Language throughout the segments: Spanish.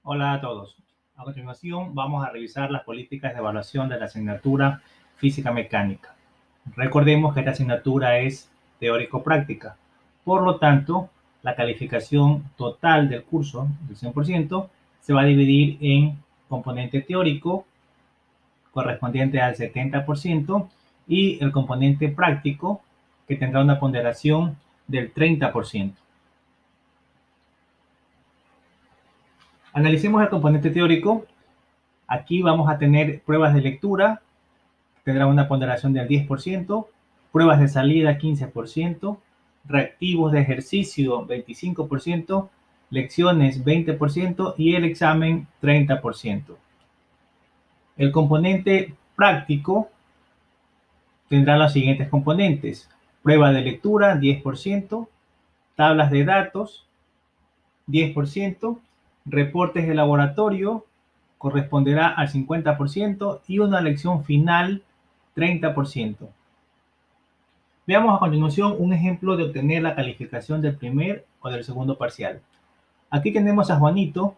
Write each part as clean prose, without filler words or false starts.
Hola a todos. A continuación vamos a revisar las políticas de evaluación de la asignatura Física Mecánica. Recordemos que esta asignatura es teórico-práctica. Por lo tanto, la calificación total del curso, del 100%, se va a dividir en componente teórico, correspondiente al 70%, y el componente práctico, que tendrá una ponderación del 30%. Analicemos el componente teórico. Aquí vamos a tener pruebas de lectura, tendrá una ponderación del 10%, pruebas de salida 15%, reactivos de ejercicio 25%, lecciones 20% y el examen 30%. El componente práctico tendrá los siguientes componentes: prueba de lectura 10%, tablas de datos 10%, reportes de laboratorio corresponderá al 50% y una lección final 30%. Veamos a continuación un ejemplo de obtener la calificación del primer o del segundo parcial. Aquí tenemos a Juanito,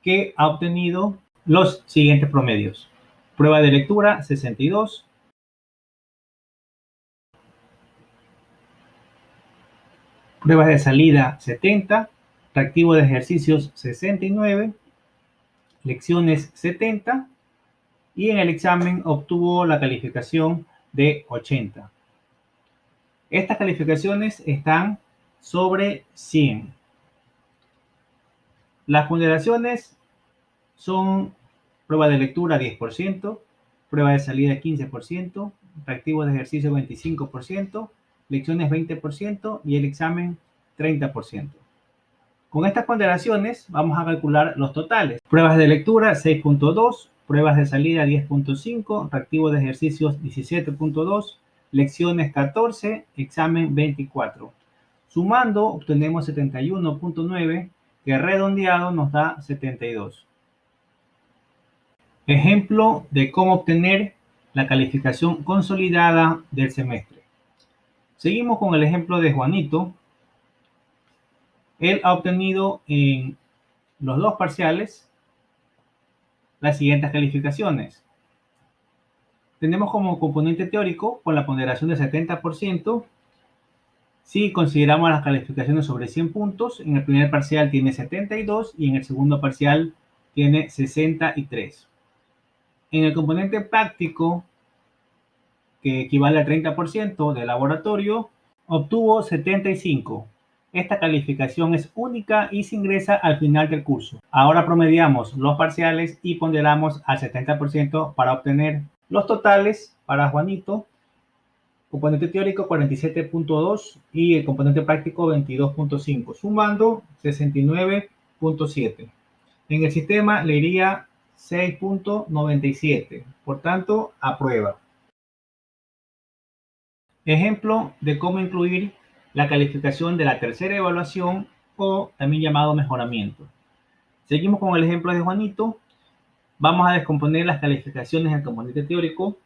que ha obtenido los siguientes promedios: prueba de lectura 62, pruebas de salida 70, reactivo de ejercicios 69, lecciones 70 y en el examen obtuvo la calificación de 80. Estas calificaciones están sobre 100. Las ponderaciones son prueba de lectura 10%, prueba de salida 15%, reactivos de ejercicio 25%, lecciones 20% y el examen 30%. Con estas ponderaciones vamos a calcular los totales. Pruebas de lectura 6.2, pruebas de salida 10.5, reactivos de ejercicios 17.2, lecciones 14, examen 24. Sumando obtenemos 71.9, que redondeado nos da 72. Ejemplo de cómo obtener la calificación consolidada del semestre. Seguimos con el ejemplo de Juanito. Él ha obtenido en los dos parciales las siguientes calificaciones. Tenemos como componente teórico con la ponderación de 70%. Si consideramos las calificaciones sobre 100 puntos, en el primer parcial tiene 72 y en el segundo parcial tiene 63. En el componente práctico, que equivale al 30% de laboratorio, obtuvo 75. Esta calificación es única y se ingresa al final del curso. Ahora promediamos los parciales y ponderamos al 70% para obtener los totales para Juanito. Componente teórico 47.2 y el componente práctico 22.5, sumando 69.7. En el sistema le iría 6.97, por tanto, aprueba. Ejemplo de cómo incluir la calificación de la tercera evaluación, o también llamado mejoramiento. Seguimos con el ejemplo de Juanito. Vamos a descomponer las calificaciones del componente teórico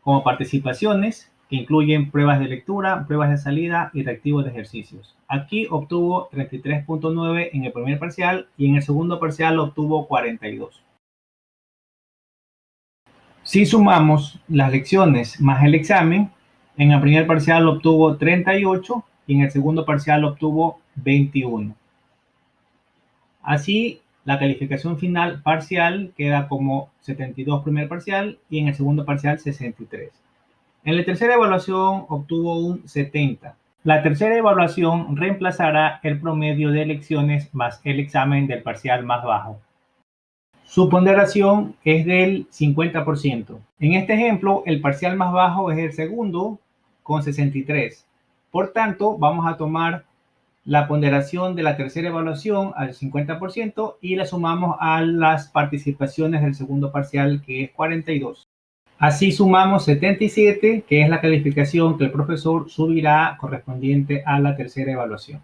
como participaciones, que incluyen pruebas de lectura, pruebas de salida y reactivos de ejercicios. Aquí obtuvo 33.9 en el primer parcial y en el segundo parcial obtuvo 42. Si sumamos las lecciones más el examen, en el primer parcial obtuvo 38 y en el segundo parcial obtuvo 21. Así, la calificación final parcial queda como 72 primer parcial y en el segundo parcial 63. En la tercera evaluación obtuvo un 70. La tercera evaluación reemplazará el promedio de lecciones más el examen del parcial más bajo. Su ponderación es del 50%. En este ejemplo, el parcial más bajo es el segundo, con 63. Por tanto, vamos a tomar la ponderación de la tercera evaluación al 50% y la sumamos a las participaciones del segundo parcial, que es 42. Así sumamos 77, que es la calificación que el profesor subirá correspondiente a la tercera evaluación.